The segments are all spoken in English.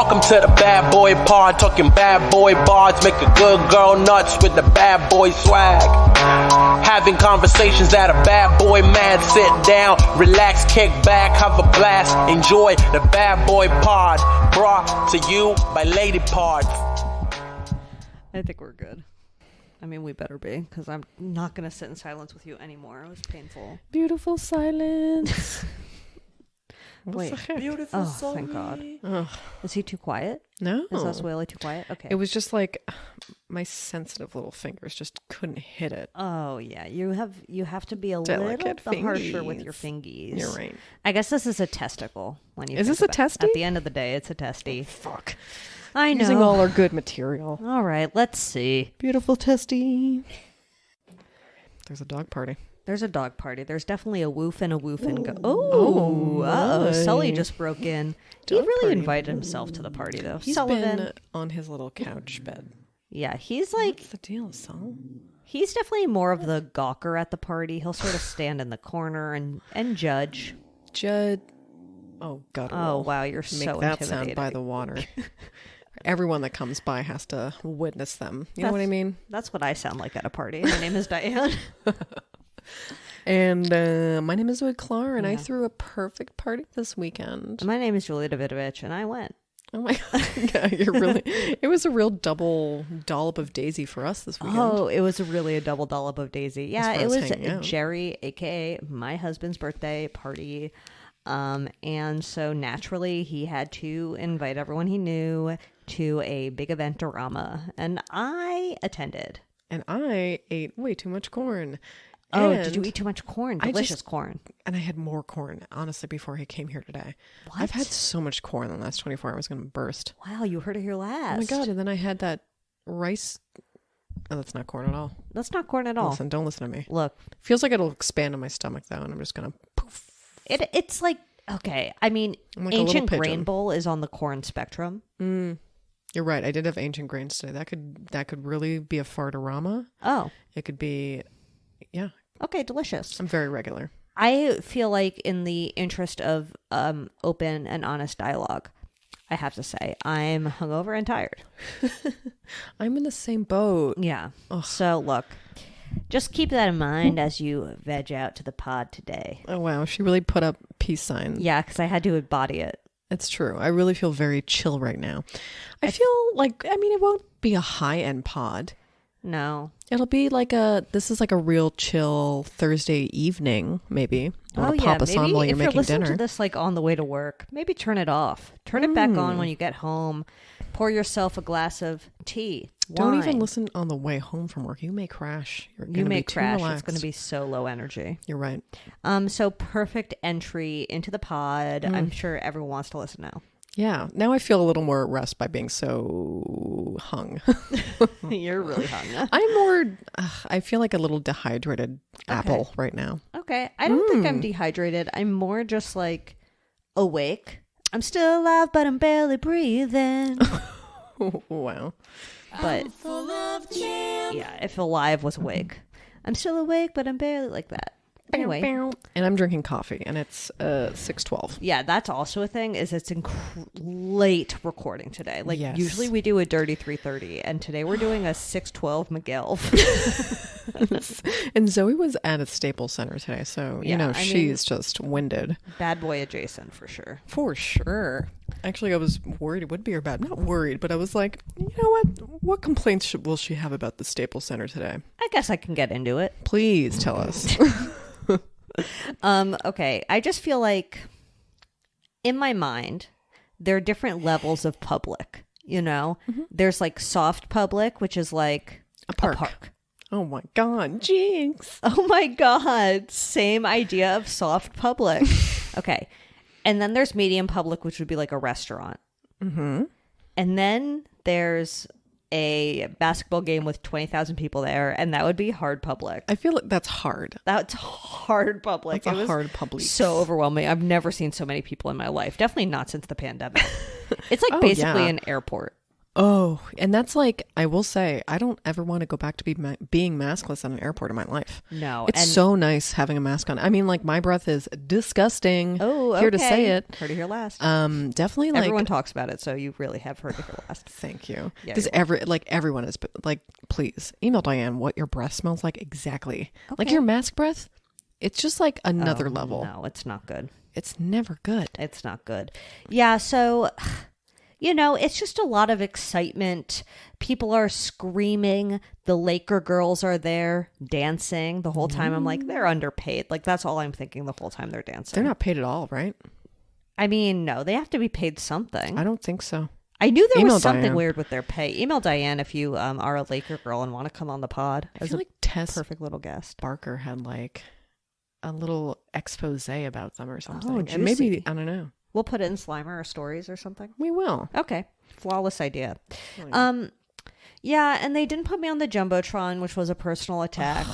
Welcome to the bad boy pod, talking bad boy bards, make a good girl nuts with the bad boy swag. Having conversations that a bad boy man, sit down, relax, kick back, have a blast, enjoy the bad boy pod, brought to you by Lady Pod. I think we're good. I mean, we better be, because I'm not going to sit in silence with you anymore. It was painful. Beautiful silence. Wait. Beautiful oh, thank God. Ugh. Is he too quiet? No. Is Osweiler too quiet? Okay. It was just like my sensitive little fingers just couldn't hit it. Oh, yeah. You have to be a Delicate little harsher fingies. with your fingies. You're right. I guess this is a testicle. When you Is think this a about it. testy? At the end of the day, it's a testy. Fuck. I know. Using all our good material. All right, let's see. Beautiful testy. There's a dog party. There's a dog party. There's definitely a woof and a woof and go. Oh, Uh-oh. my. Sully just broke in. He Dog really party. invited himself to the party, though. He's Sullivan. been on his little couch bed. Yeah, he's like, What's the deal, Sol? he's definitely more of the gawker at the party. He'll sort of stand in the corner and judge. Judd. Oh, God. Oh, wow, you're Make so that intimidating. sound by the water. Everyone that comes by has to witness them. You know what I mean? That's what I sound like at a party. My name is Diane. And my name is Zoe Clar, and I threw a perfect party this weekend. My name is Julia Davidovich, and I went. Oh my God. Yeah, you're really, it was a real double dollop of Daisy for us this weekend. Oh, it was really a double dollop of Daisy. Yeah, far it as was hanging out. Jerry, aka my husband's birthday party. And so naturally he had to invite everyone he knew to a big event-orama, and I attended. And I ate way too much corn. Oh, And did you eat too much corn? Delicious corn. And I had more corn, honestly, before he came here today. What? I've had so much corn in the last 24 hours, I was going to burst. Wow, you heard it here last. Oh my God. And then I had that rice. Oh, that's not corn at all. That's not corn at all. Listen, don't listen to me. Look, Feels like it'll expand in my stomach, though, and I'm just going to poof. it's like, okay, I mean, I'm like a ancient little grain pigeon. bowl is on the corn spectrum. You're right. I did have ancient grains today. That could really be a fartorama. Oh, It could be, yeah. okay, delicious. I'm very regular. I feel like in the interest of open and honest dialogue, I have to say I'm hungover and tired. I'm in the same boat. Yeah. So look, just keep that in mind as you veg out to the pod today. Oh wow, she really put up peace signs. Yeah, because I had to embody it. It's true. I really feel very chill right now. I feel like, I mean, it won't be a high-end pod. No. It'll be like this is like a real chill Thursday evening, maybe. Want to pop us on while you're if making you're listening dinner. to this like on the way to work, maybe turn it off. Turn it back on when you get home. Pour yourself a glass of tea. Don't wine. even listen on the way home from work. You may crash. You're You gonna may be too crash. It's relaxed. going to be so low energy. You're right. So perfect entry into the pod. I'm sure everyone wants to listen now. Yeah. Now I feel a little more at rest by being so hung. You're really hung. I'm more, I feel like a little dehydrated apple right now. Okay. I don't think I'm dehydrated. I'm more just like awake. I'm still alive, but I'm barely breathing. Wow. But yeah, if alive was awake. I'm still awake, but I'm barely like that. Anyway. And I'm drinking coffee, and it's 6:12. Yeah, that's also a thing, is it's late recording today. Like, Yes. usually we do a dirty 3:30, and today we're doing a 6:12 Miguel. And Zoe was at a Staples Center today, so, you Yeah, know, I mean- she's just winded. Bad boy adjacent, for sure. For sure. Actually, I was worried it would be her bad. Not worried, but I was like, you know what? What complaints will she have about the Staples Center today? I guess I can get into it. Please tell us. Okay, I just feel like in my mind, there are different levels of public, you know? There's like soft public, which is like A park. Oh my God, Jinx. Oh my God, same idea of soft public. Okay. And then there's medium public, which would be like a restaurant. Mm-hmm. And then there's a basketball game with 20,000 people there, and that would be hard public. I feel like that's hard. That's hard public. That's It a was hard public. so overwhelming. I've never seen so many people in my life. Definitely not since the pandemic. It's like Oh, basically yeah. an airport. Oh, and that's like, I will say, I don't ever want to go back to being maskless at an airport in my life. No. It's so nice having a mask on. I mean, like, my breath is disgusting. Oh, okay. Here to say it. Heard it here last. Definitely, like, everyone talks about it, so you really have heard it here last. Thank you. Yeah, Because everyone is, like, please email Diane what your breath smells like exactly. Okay. Like your mask breath, it's just like another level. No, it's not good. It's never good. It's not good. Yeah, so, you know, it's just a lot of excitement. People are screaming. The Laker girls are there dancing the whole time. I'm like, they're underpaid. Like, that's all I'm thinking the whole time they're dancing. They're not paid at all, right? I mean, no, they have to be paid something. I don't think so. I knew there was something Diane. weird with their pay. Email Diane if you are a Laker girl and want to come on the pod. I feel like Tess perfect little guest. Barker had like a little expose about them or something. Oh, and maybe, juicy. I don't know. We'll put it in Slimer or stories or something. We will. Okay. Flawless idea. Oh, Yeah, and they didn't put me on the Jumbotron, which was a personal attack.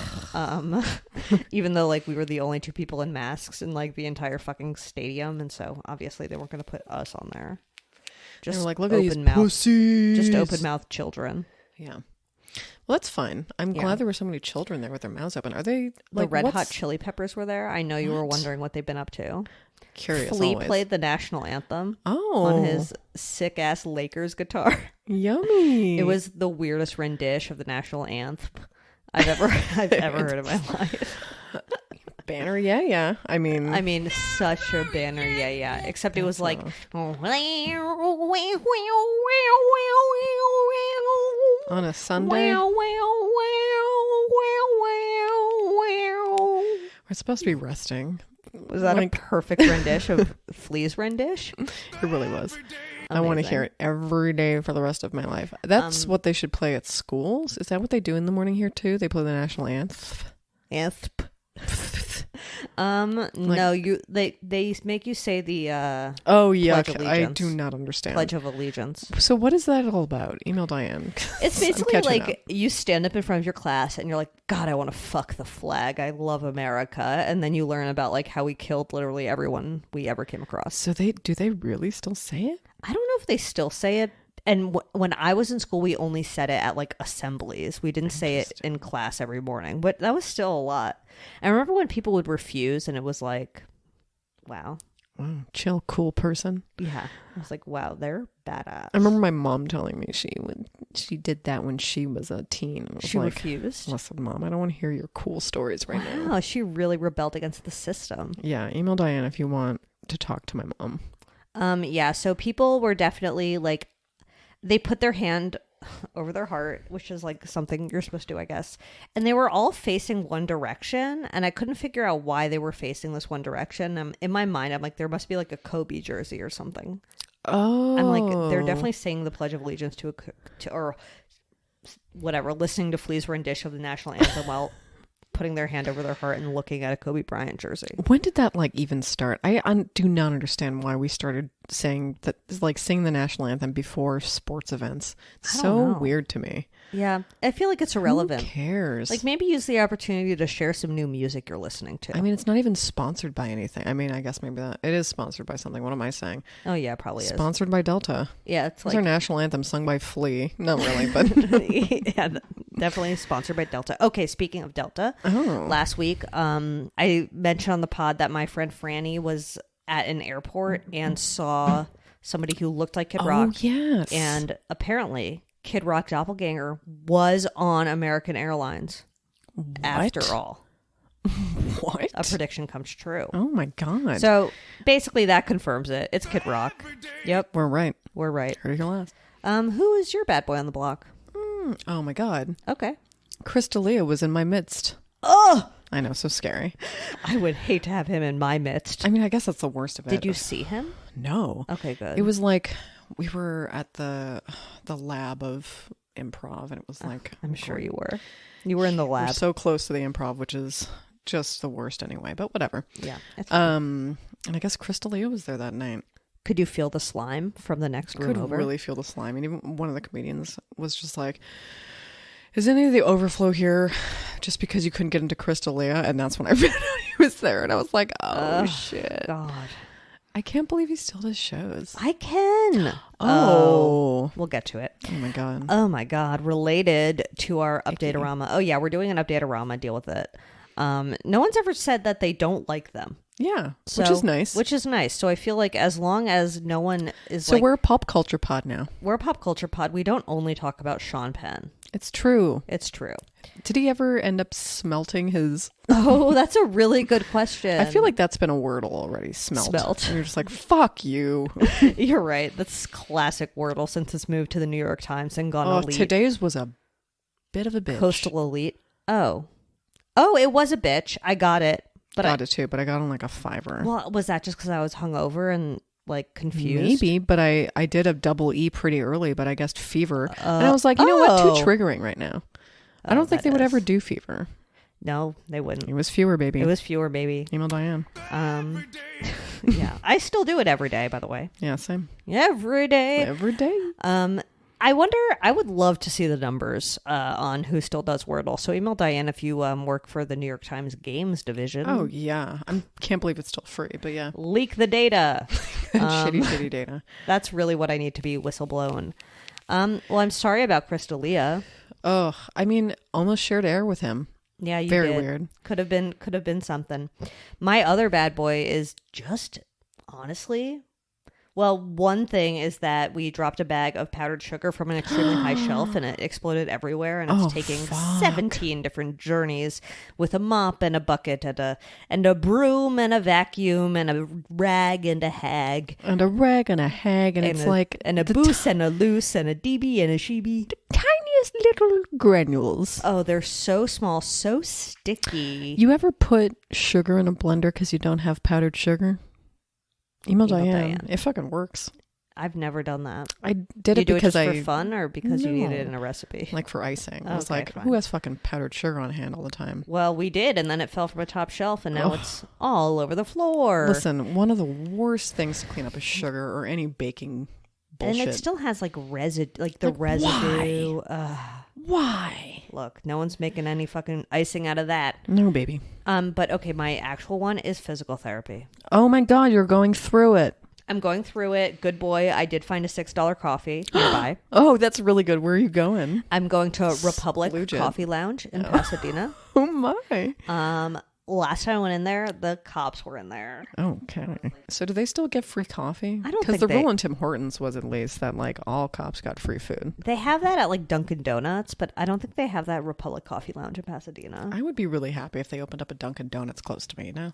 Even though, like, we were the only two people in masks in, like, the entire fucking stadium. And so, obviously, they weren't going to put us on there. They Just were like, look at these mouth, pussies. just open mouth children. Yeah. Well, that's fine. I'm Yeah. glad there were so many children there with their mouths open. Are they The like Red what's- Hot Chili Peppers were there. I know you were What? wondering what they've been up to. Curious. Flea always. played the national anthem Oh, on his sick ass Lakers guitar. yummy. It was the weirdest rendition of the national anthem I've ever heard in my life. Banner. Yeah. I mean, Such a banner, yeah. Except it was like, on a Sunday, we're supposed to be resting. Was that Like- a perfect rendition of Flea's rendition? It really was. I want to Amazing. hear it every day for the rest of my life. That's what they should play at schools. Is that what they do in the morning here too? They play the national anthem. No, they make you say the Oh yeah, Pledge of I Allegiance. do not understand. Pledge of Allegiance. So what is that all about? Email Diane. It's I'm basically catching like up. you stand up in front of your class and you're like, God, I want to fuck the flag. I love America. And then you learn about like how we killed literally everyone we ever came across. So do they really still say it? I don't know if they still say it. And when I was in school, we only said it at like assemblies. We didn't say it in class every morning, but that was still a lot. I remember when people would refuse and it was like, wow. Wow, chill, cool person. Yeah. I was like, wow, they're badass. I remember my mom telling me she did that when she was a teen. I was She like, refused. listen, Mom, I don't want to hear your cool stories right now. Wow, she really rebelled against the system. Yeah, email Diane if you want to talk to my mom. Yeah, so people were definitely like, they put their hand over their heart, which is like something you're supposed to do, I guess. And they were all facing one direction, and I couldn't figure out why they were facing this one direction. In my mind, I'm like, there must be like a Kobe jersey or something. Oh. I'm like, they're definitely saying the Pledge of Allegiance or whatever, listening to Flea's rendition of the national anthem while putting their hand over their heart and looking at a Kobe Bryant jersey. When did that like even start? I do not understand why we started saying that, like sing the national anthem before sports events. It's I don't so know. weird to me. Yeah, I feel like it's irrelevant. Who cares? Like maybe use the opportunity to share some new music you're listening to. I mean, it's not even sponsored by anything. I mean, I guess maybe that it is sponsored by something. What am I saying? Oh yeah, probably is. Sponsored by Delta. Yeah, it's It's our like national anthem sung by Flea. Not really, but yeah, definitely sponsored by Delta. Okay, speaking of Delta, last week I mentioned on the pod that my friend Franny was at an airport and saw somebody who looked like Kid Rock. Oh yes, And apparently Kid Rock doppelganger was on American Airlines. After all, what? a prediction comes true. Oh my god! So basically that confirms it. It's Kid Rock. Yep, we're right. we're right. Heard it here last. Who is your bad boy on the block? Oh my god! Okay. Chris D'Elia was in my midst. Oh, I know, so scary. I would hate to have him in my midst. I mean, I guess that's the worst of it. Did you see him? No. Okay, good. It was like we were at the lab of improv, and it was like I'm sure you were. You were in the we're lab. so close to the improv, which is just the worst anyway. But whatever. Yeah. And I guess Chris D'Elia was there that night. Could you feel the slime from the next room Could over? really feel the slime, and even one of the comedians was just like, "Is any of the overflow here just because you couldn't get into Chris D'Elia?" And that's when I found out he was there, and I was like, "Oh shit!" God. I can't believe he still does shows. I can. one. Oh. We'll get to it. Oh my god. Oh my god. Related to our update-orama. Oh yeah, we're doing an update-orama. Deal with it. No one's ever said that they don't like them. Yeah, So, which is nice. Which is nice. So I feel like as long as no one is So we're a pop culture pod now. we're a pop culture pod. We don't only talk about Sean Penn. It's true. It's true. Did he ever end up smelting his... Oh, that's a really good question. I feel like that's been a wordle already. Smelt. And you're just like, fuck you. You're right. That's classic Wordle since it's moved to the New York Times and gone elite. Today's was a bit of a bitch. Coastal elite. Oh, it was a bitch. I got it. But got it too, but I got on like a 5. Well, was that just because I was hungover and like confused? Maybe, but I did a double E pretty early, but I guessed fever. And I was like, you know what? Too triggering right now. I don't think they would ever do fever. No, they wouldn't. It was fewer, baby. It was fewer, baby. Email Diane. Yeah. I still do it every day, by the way. Yeah, same. Every day. Every day. I wonder, I would love to see the numbers on who still does Wordle. So email Diane if you work for the New York Times Games division. Oh, yeah. I can't believe it's still free, but yeah. Leak the data. Shitty data. That's really what I need to be whistleblown. Well, I'm sorry about Chris D'Elia. Oh, I mean, almost shared air with him. Yeah, you Very did. weird. Could have been something. My other bad boy is just honestly... Well, one thing is that we dropped a bag of powdered sugar from an extremely high shelf and it exploded everywhere, and it's taking 17 different journeys with a mop and a bucket and a broom and a vacuum and a rag and a hag. And a rag and a hag, and it's like... And a boos and a loose and a DB and a sheeby. Tiniest little granules. Oh, they're so small, so sticky. You ever put sugar in a blender because you don't have powdered sugar? Email Diane. It fucking works. I've never done that. I did it because do it just for fun or because you need it in a recipe? Like for icing. I was Okay, like, fine. who has fucking powdered sugar on hand all the time? Well, we did, and then it fell from a top shelf, and now it's all over the floor. Listen, one of the worst things to clean up is sugar or any baking bullshit. And it still has like residue, like the residue. Why? Look, no one's making any fucking icing out of that. No, baby. But okay, my actual one is physical therapy. Oh my God, you're going through it. I'm going through it. Good boy. I did find a $6 coffee nearby. Oh, that's really good. Where are you going? I'm going to Republic Legit. Coffee Lounge in Pasadena. Oh my. Last time I went in there, the cops were in there. Okay. So do they still get free coffee? I don't Because think the rule in Tim Hortons was at least that like all cops got free food. They have that at like Dunkin' Donuts, but I don't think they have that Republic Coffee Lounge in Pasadena. I would be really happy if they opened up a Dunkin' Donuts close to me, you know?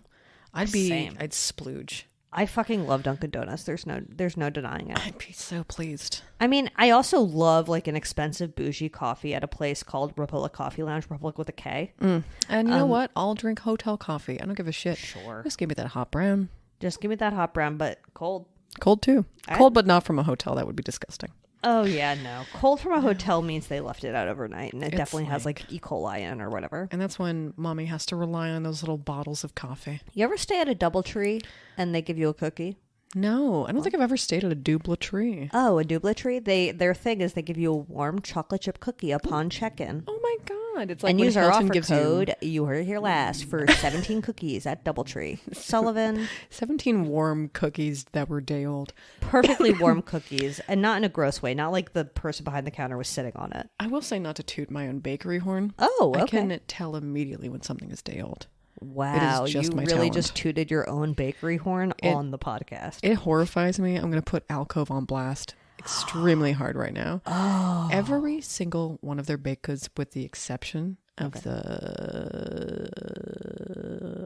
I'd Same. splooge. I fucking love Dunkin' Donuts. There's no denying it. I'd be so pleased. I mean, I also love like an expensive bougie coffee at a place called Republic Coffee Lounge, Republic with a K. And you know what? I'll drink hotel coffee. I don't give a shit. Sure. Just give me that hot brown. Just give me that hot brown, but cold. Cold too. Cold, but not from a hotel. That would be disgusting. Oh, yeah, no. Cold from a hotel means they left it out overnight, and it definitely has like E. coli in or whatever. And that's when mommy has to rely on those little bottles of coffee. You ever stay at a DoubleTree and they give you a cookie? No, I don't think I've ever stayed at a Dubla tree. Oh, a DoubleTree? Their thing is they give you a warm chocolate chip cookie upon check-in. Oh my God. It's like And when use our Hilton offer gives code, you heard it here last, for 17 cookies at DoubleTree. Sullivan. 17 warm cookies that were day old. Perfectly warm cookies, and not in a gross way. Not like the person behind the counter was sitting on it. I will say not to toot my own bakery horn. Oh, okay. I can tell immediately when something is day old. Wow, It is just you my really talent. just tooted your own bakery horn on the podcast. It horrifies me. I'm going to put Alcove on blast extremely hard right now. Oh. Every single one of their baked goods, with the exception of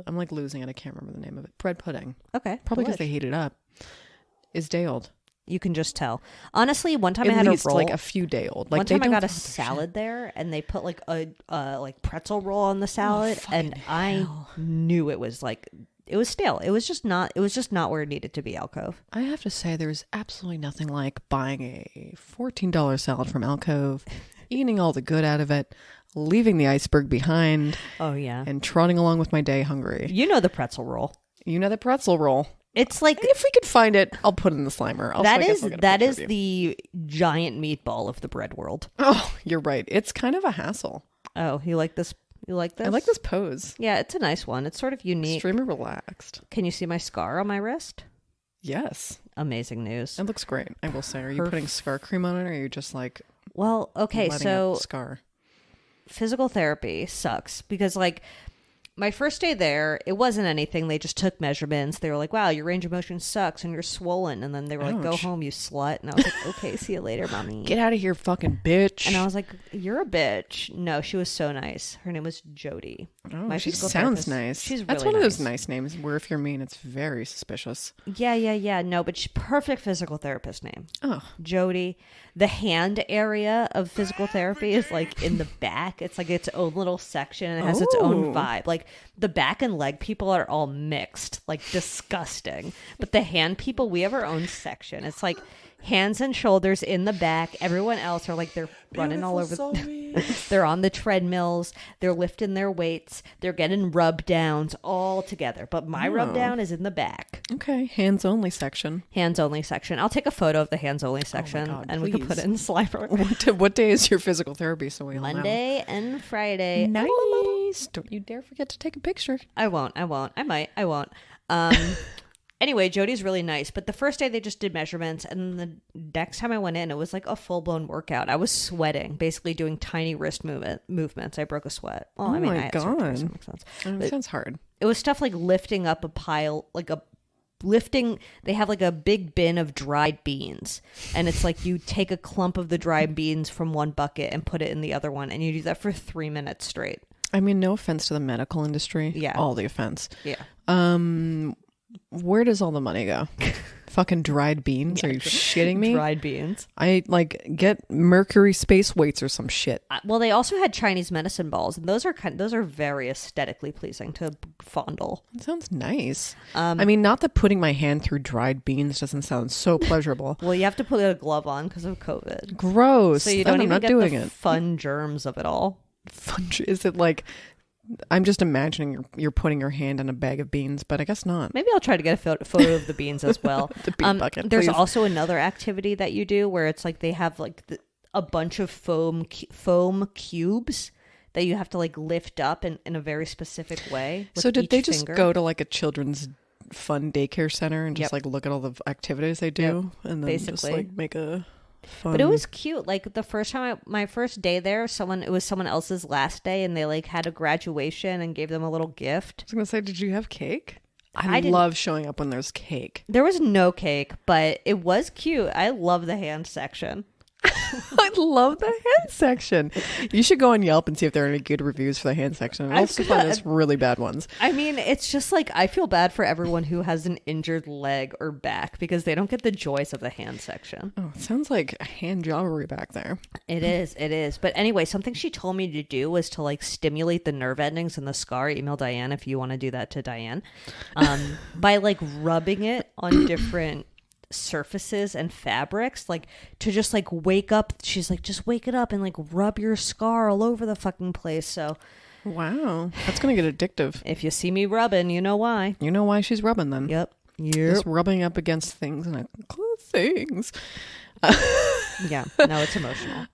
I'm like losing it. I can't remember the name of it. Bread pudding. Okay. Probably because they heat it up. Is day old. You can just tell. Honestly, one time I At had least a roll. like a few day old. Like One time I they got a don't have their salad there, and they put like a like pretzel roll on the Oh, salad, and I knew it was like it was stale. It was just not. It was just not where it needed to be. Alcove. I have to say, there's absolutely nothing like buying a $14 salad from Alcove, eating all the good out of it, leaving the iceberg behind, Oh yeah. and trotting along with my day hungry. You know the pretzel roll. You know the pretzel roll. It's like If we could find it, I'll put it in the Slimer. that I guess is I'll get a that picture is of you. the giant meatball of the bread world. Oh, you're right. It's kind of a hassle. Oh, you like this? You like this? I like this pose. Yeah, it's a nice one. It's sort of unique. Extremely relaxed. Can you see my scar on my wrist? Yes. Amazing news. It looks great. I will say. Are you putting scar cream on it, or are you just like Well, okay, letting so it scar? physical therapy sucks because like my first day there, it wasn't anything. They just took measurements. They were like, wow, your range of motion sucks and you're swollen. And then they were like, go Ouch. home, you slut. And I was like, okay, see you later, mommy. Get out of here, fucking bitch. And I was like, you're a bitch. No, she was so nice. Her name was Jody. Oh, she physical sounds therapist. nice. She's That's really one of those nice. nice names where if you're mean, it's very suspicious. Yeah. No, but she's perfect physical therapist name. Oh, Jody. The hand area of physical therapy is like in the back. It's like its own little section and it has its own vibe. Like the back and leg people are all mixed, like disgusting. But the hand people, we have our own section. It's like hands and shoulders in the back. Everyone else are like they're running all over. They're on the treadmills. They're lifting their weights. They're getting rub downs all together. But my rub down is in the back. okay. Hands only section. Hands only section. I'll take a photo of the hands only section God, and we can put it in Slifer. What day is your physical therapy? So we all know. Monday and Friday. Nice. Don't you dare forget to take a picture. I won't. I might. I won't. Anyway, Jody's really nice. But the first day they just did measurements. And the next time I went in, it was like a full-blown workout. I was sweating, basically doing tiny wrist movements. I broke a sweat. Well, I mean, my I had surgery, so God. it makes sense. It sounds hard. It was stuff like lifting up a pile, they have like a big bin of dried beans. And it's like you take a clump of the dried beans from one bucket and put it in the other one. And you do that for 3 minutes straight. I mean, no offense to the medical industry. Yeah. All the offense. Yeah. Where does all the money go? Fucking dried beans? Are you shitting me? Dried beans. I like get mercury space weights or some shit. Well, they also had Chinese medicine balls, and those are very aesthetically pleasing to fondle. It sounds nice. I mean, not that putting my hand through dried beans doesn't sound so pleasurable. Well, you have to put a glove on because of COVID, Gross. so you Then don't I'm even not get doing the it. fun germs of it all. Is it like? I'm just imagining you're putting your hand in a bag of beans, but I guess not. Maybe I'll try to get a photo of the beans as well. The bean bucket, There's please. also another activity that you do where it's like they have like a bunch of foam cubes that you have to like lift up in a very specific way. with So did each they just finger. go to like a children's fun daycare center and just like look at all the activities they do and then just basically. like make a fun... But it was cute. Like the first time, my first day there, it was someone else's last day, and they like had a graduation and gave them a little gift. I was gonna say, did you have cake? I I didn't- love showing up when there's cake. There was no cake, but it was cute. I love the hand section. I love the hand section. You should go on Yelp and see if there are any good reviews for the hand section. I'll also find us really bad ones. I mean, it's just like I feel bad for everyone who has an injured leg or back because they don't get the joys of the hand section. Oh, it sounds like hand jobbery back there. It is. But anyway, something she told me to do was to like stimulate the nerve endings in the scar. Email Diane if you want to do that to Diane. By like rubbing it on different surfaces and fabrics, like to just like wake up. She's like, just wake it up and like rub your scar all over the fucking place. So Wow, that's gonna get addictive. if you see me rubbing, you know why. You know why she's rubbing then? Yep. Just rubbing up against things and things. Yeah. No, it's emotional.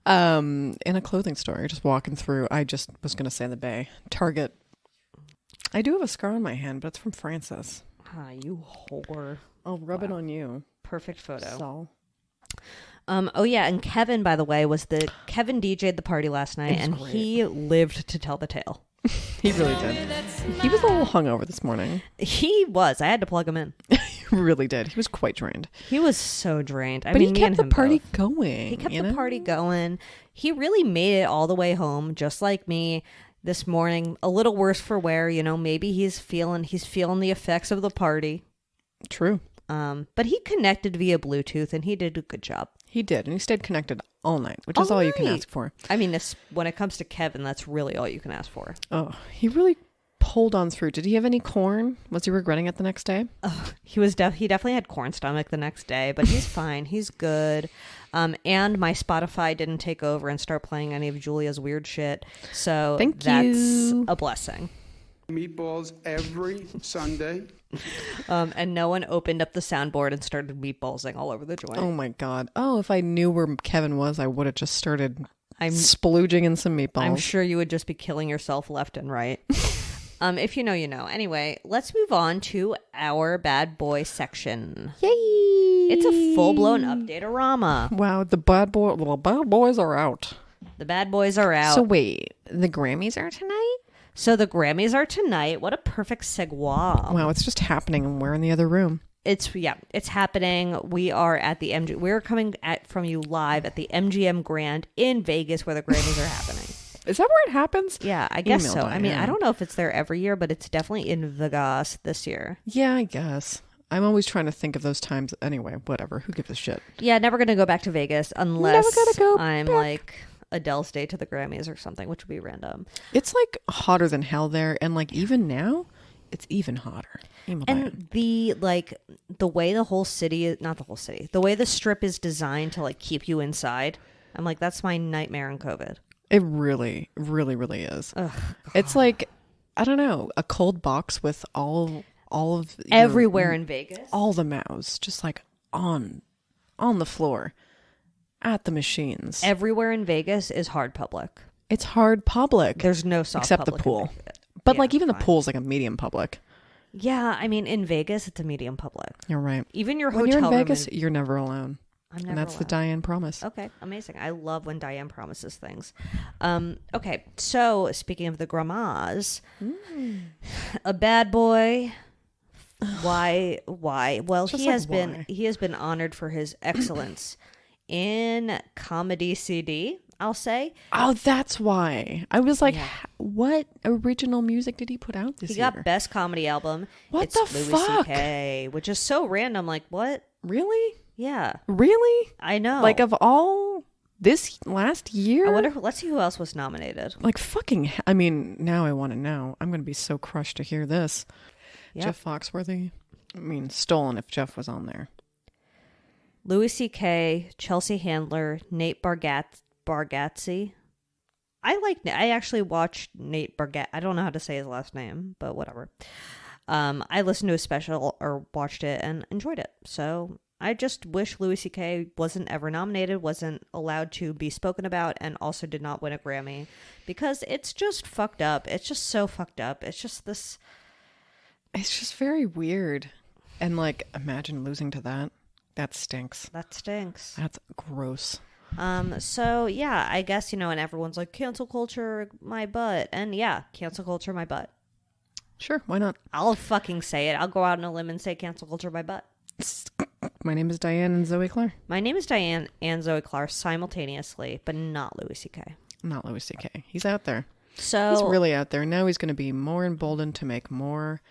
In a clothing store, just walking through. I just was gonna say the Bay Target. I do have a scar on my hand, but it's from Francis. Ah, you whore. I'll rub it on you. Perfect photo. So. Oh yeah, and Kevin, by the way, Kevin DJ'd the party last night, and great. he lived to tell the tale. He really did. He was a little hungover this morning. He was. I had to plug him in. He really did. He was quite drained. He was so drained. I But mean, he me kept and the him party both. going. He kept you the know? party going. He really made it all the way home, just like me this morning. A little worse for wear, you know. Maybe he's feeling the effects of the party. True. But he connected via Bluetooth, and he did a good job. He did. And he stayed connected all night, which is all you can night. ask for. I mean, when it comes to Kevin, that's really all you can ask for. Oh, he really pulled on through. Did he have any corn? Was he regretting it the next day? He definitely had corn stomach the next day, but he's fine. He's good. And my Spotify didn't take over and start playing any of Julia's weird shit. So Thank that's you. a blessing. Meatballs every Sunday. And no one opened up the soundboard and started meatballsing all over the joint. Oh my God. Oh, if I knew where Kevin was, I would have just started I'm splooging in some meatballs. I'm sure you would just be killing yourself left and right. If you know, you know. Anyway, let's move on to our bad boy section. Yay! It's a full-blown update-orama. Wow, the bad boys are out. The bad boys are out. So wait, the Grammys are tonight? So the Grammys are tonight. What a perfect segue. Wow, it's just happening and we're in the other room. It's happening. We are at the We're coming from you live at the MGM Grand in Vegas, where the Grammys are happening. Is that where it happens? Yeah, I guess Email so. I mean, Diane. I don't know if it's there every year, but it's definitely in Vegas this year. Yeah, I guess. I'm always trying to think of those times. Anyway, whatever. Who gives a shit? Yeah, never gonna go back to Vegas unless Never gonna go I'm back. like Adele's Day to the Grammys or something, which would be random. It's like hotter than hell there, and like even now, it's even hotter. Email Diane. And the way the whole city is, not the whole city, the way the strip is designed to like keep you inside. I'm like, that's my nightmare in COVID. It really, really, really is. It's like, I don't know, a cold box with all of your- Everywhere in Vegas. all the mouths just like on the floor at the machines. Everywhere in Vegas is hard public. It's hard public. There's no soft except the public in pool. Vegas. But Yeah, like even fine. the pool's like a medium public. Yeah, I mean in Vegas it's a medium public. You're right. Even your When hotel you're in room Vegas, is- you're never alone. I'm never And that's the allowed. Diane promise. Okay, amazing. I love when Diane promises things. Okay, so speaking of the grandmas, a bad boy. Why? Well, Just he like has been why? he has been honored for his excellence in comedy CD. I'll say Oh, that's why. I was like, what original music did he put out this he year? got best comedy album. What it's the Louis fuck? C.K., which is so random. Like what? Really? Yeah, Really? I know. Like of all this last year? I wonder. Let's see who else was nominated. Like fucking, I mean, now I want to know. I'm going to be so crushed to hear this. Yep. Jeff Foxworthy? I mean, stolen if Jeff was on there. Louis C.K., Chelsea Handler, Nate Bargatze. I actually watched Nate Bargatze. I don't know how to say his last name, but whatever. I listened to a special or watched it and enjoyed it. So I just wish Louis C.K. wasn't ever nominated, wasn't allowed to be spoken about, and also did not win a Grammy because it's just fucked up. It's just so fucked up. It's just this. It's just very weird. And like, imagine losing to that. That stinks. That stinks. That's gross. So yeah, I guess, and everyone's like, cancel culture, my butt. And yeah, cancel culture, my butt. Sure, why not? I'll fucking say it. I'll go out on a limb and say cancel culture, my butt. My name is Diane and Zoe Claire. My name is Diane and Zoe Clark simultaneously, but not Louis C.K. Not Louis C.K. He's out there. So He's really out there. Now he's going to be more emboldened to make more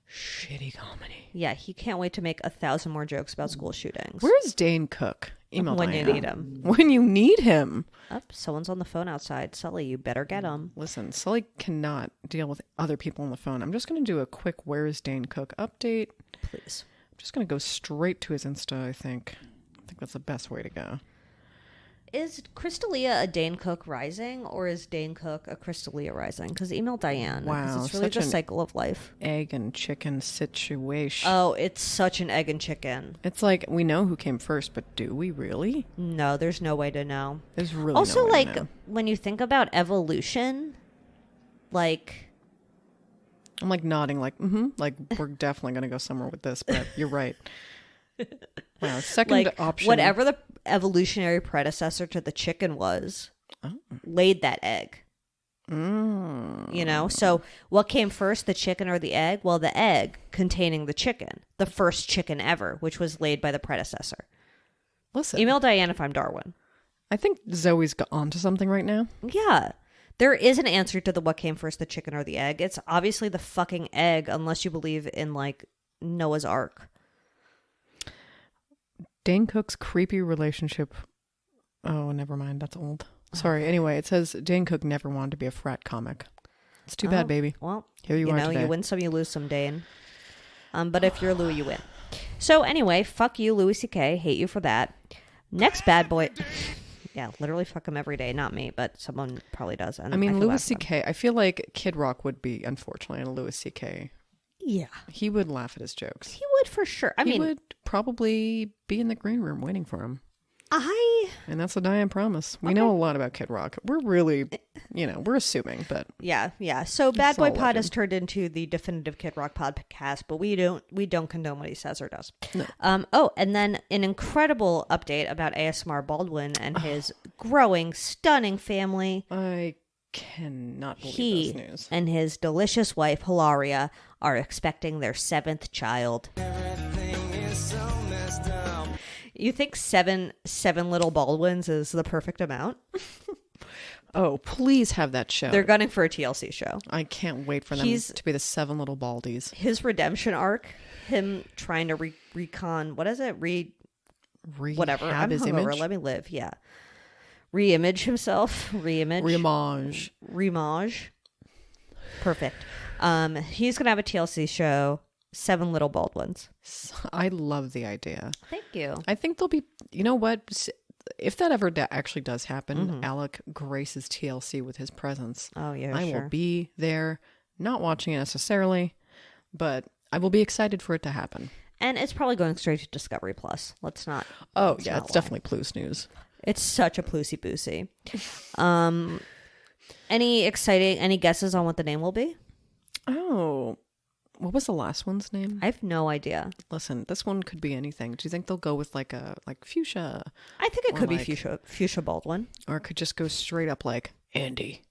shitty comedy. yeah, he can't wait to make 1,000 more jokes about school shootings. Where's Dane Cook? Email when you Diane. need him. When you need him. Oh, someone's on the phone outside. Sully, you better get him. Listen, Sully cannot deal with other people on the phone. I'm just going to do a quick Where's Dane Cook update. Please. I'm just going to go straight to his Insta, I think. I think that's the best way to go. Is Crystalia a Dane Cook rising, or is Dane Cook a Crystalia rising? Because email Diane. 'cause Wow, it's really such the an- cycle of life. Egg and chicken situation. Oh, it's such an egg and chicken. It's like, we know who came first, but do we really? No, there's no way to know. There's really Also, no way like, to know. when you think about evolution, like, I'm like nodding, like, like we're definitely going to go somewhere with this, but you're right. Wow, second like option. whatever the evolutionary predecessor to the chicken was, laid that egg. So what came first, the chicken or the egg? Well, the egg containing the chicken, the first chicken ever, which was laid by the predecessor. Listen, Email Diane if I'm Darwin. I think Zoe's got onto something right now. Yeah. There is an answer to the what came first, the chicken or the egg. It's obviously the fucking egg, unless you believe in, like, Noah's Ark. Dane Cook's creepy relationship. Oh, never mind. That's old. Sorry. Anyway, it says Dane Cook never wanted to be a frat comic. It's too bad, baby. Well, Here you are today. you win some, you lose some, Dane. But if you're Louis, you win. So anyway, fuck you, Louis C.K. Hate you for that. Next bad boy. Yeah, literally fuck him every day. Not me, but someone probably does. And I mean, feel Louis bad for them. C.K. I feel like Kid Rock would be, unfortunately, a Louis C.K. Yeah, He would laugh at his jokes. he would for sure. I He mean, would probably be in the green room waiting for him. I And that's a Diane promise. We know a lot about Kid Rock. We're really, we're assuming, but Yeah. So Bad all Boy Pod legend. has turned into the definitive Kid Rock podcast, but we don't condone what he says or does. No. And then an incredible update about ASMR Baldwin and his growing, stunning family. I cannot believe He this news. and his delicious wife Hilaria are expecting their 7th child. You think seven little Baldwins is the perfect amount? Oh, please have that show. They're gunning for a TLC show. I can't wait for them to be the 7 little baldies. His redemption arc, him trying to recon, what is it? Whatever. Rehab I'm his hungover. image? Let me live. Yeah. Reimage himself. Reimage. Perfect. He's going to have a TLC show, 7 Little Baldwins. I love the idea. Thank you. I think there'll be, you know what? If that ever actually does happen, Alec graces TLC with his presence. Oh, yeah, I sure. will be there, not watching it necessarily, but I will be excited for it to happen. And it's probably going straight to Discovery Plus. Let's not. Oh, let's yeah, not it's lie. definitely Plu's news. It's such a ploosey-boosey. Any guesses on what the name will be? Oh, what was the last one's name? I have no idea. Listen, this one could be anything. Do you think they'll go with like fuchsia? I think it Or could be like- Fuchsia Baldwin. Or it could just go straight up like Andy.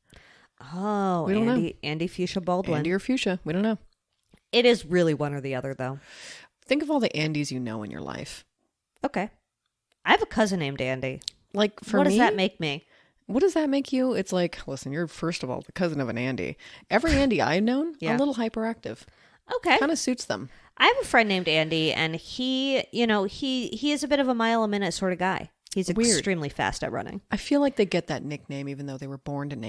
Oh, We don't know. Andy Fuchsia Baldwin. Andy or fuchsia. We don't know. It is really one or the other, though. Think of all the Andys you know in your life. Okay. I have a cousin named Andy. Like for What me, does that make me? what does that make you? It's like, listen, you're first of all the cousin of an Andy. Every Andy I've known, Yeah. a little hyperactive. Okay. Kind of suits them. I have a friend named Andy, and he is a bit of a mile a minute sort of guy. He's Weird. extremely fast at running. I feel like they get that nickname even though they were born in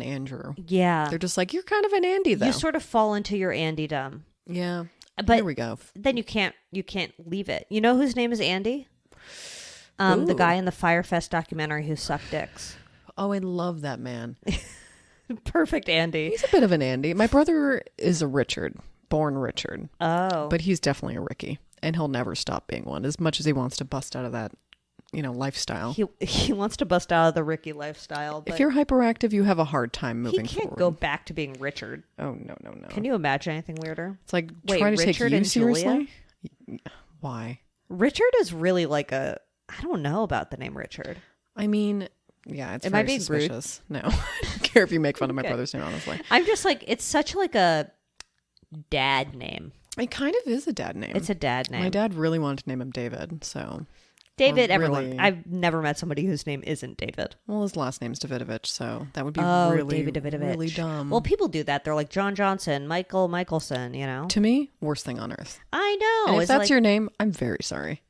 Andrew. Yeah. They're just like, you're kind of an Andy though. You sort of fall into your Andydom. Yeah. But Here we go. then you can't leave it. You know whose name is Andy? The Ooh. guy in the Firefest documentary who sucked dicks. Oh, I love that man. Perfect Andy. He's a bit of an Andy. My brother is a Richard, born Richard, Oh. but he's definitely a Ricky, and he'll never stop being one as much as he wants to bust out of that, lifestyle. He wants to bust out of the Ricky lifestyle, but If you're hyperactive, you have a hard time he moving can't forward. go back to being Richard. Oh, no, no, no. Can you imagine anything weirder? It's like Wait, trying to Richard take you and Julia? seriously. Why? Richard is really like I don't know about the name Richard. I mean, yeah, it's Am I very being rude? suspicious. No, I don't care if you make fun of my Okay. brother's name, honestly. I'm just like, it's such like a dad name. It kind of is a dad name. It's a dad name. My dad really wanted to name him David, so... David, or everyone. really- I've never met somebody whose name isn't David. Well, his last name's Davidovich, so that would be Oh, really, David Davidovich. really dumb. Well, people do that. They're like John Johnson, Michael Michelson, to me, worst thing on earth. I know. And if it's that's like- your name, I'm very sorry.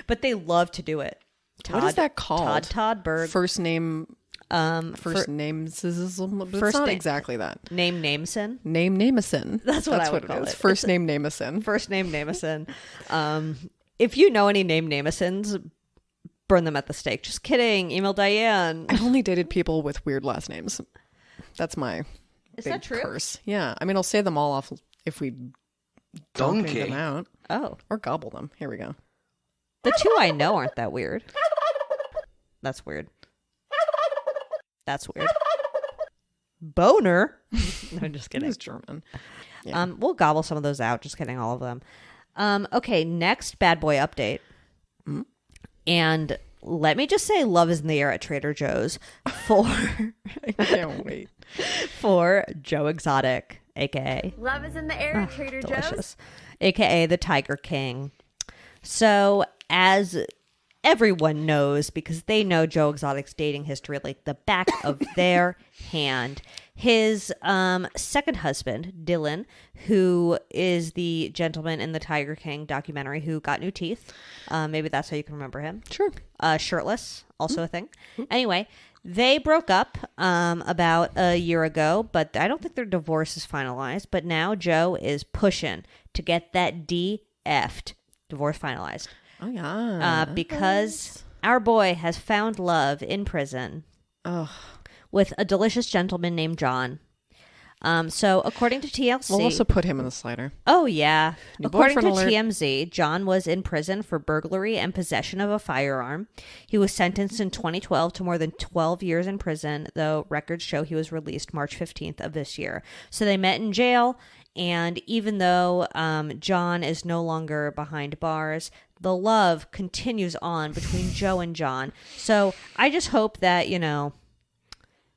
But they love to do it. What is that called? Todd Berg. First name. First names. But it's first not name- exactly that. Name Nameson. Name Nameson. That's what I would it call is. it. First name Nameson. First name Nameson. If you know any name Namesons, burn them at the stake. Just kidding. Email Diane. I've only dated people with weird last names. That's my Is big that true? curse. Yeah. I mean, I'll say them all off if we donkey them out Oh. or gobble them. Here we go. The two I know aren't that weird. That's weird. That's weird. Boner. No, I'm just It kidding. was German. Yeah. We'll gobble some of those out. Just kidding, all of them. Okay, next bad boy update. And let me just say, love is in the air at Trader Joe's for I can't wait. for Joe Exotic, aka Love is in the air at Trader Joe's. delicious, aka the Tiger King. So, as everyone knows, because they know Joe Exotic's dating history like the back of their hand, his second husband, Dylan, who is the gentleman in the Tiger King documentary who got new teeth. Maybe that's how you can remember him. Sure. Shirtless, also a thing. Anyway, they broke up about a year ago, but I don't think their divorce is finalized. But now Joe is pushing to get that DF'd divorce finalized Oh, yeah. because our boy has found love in prison Ugh. with a delicious gentleman named John. So according to TLC, We'll also put him in the slider. oh yeah, New according to boyfriend alert. TMZ, John was in prison for burglary and possession of a firearm. He was sentenced in 2012 to more than 12 years in prison, though records show he was released March 15th of this year. So they met in jail, and even though John is no longer behind bars, the love continues on between Joe and John. So I just hope that,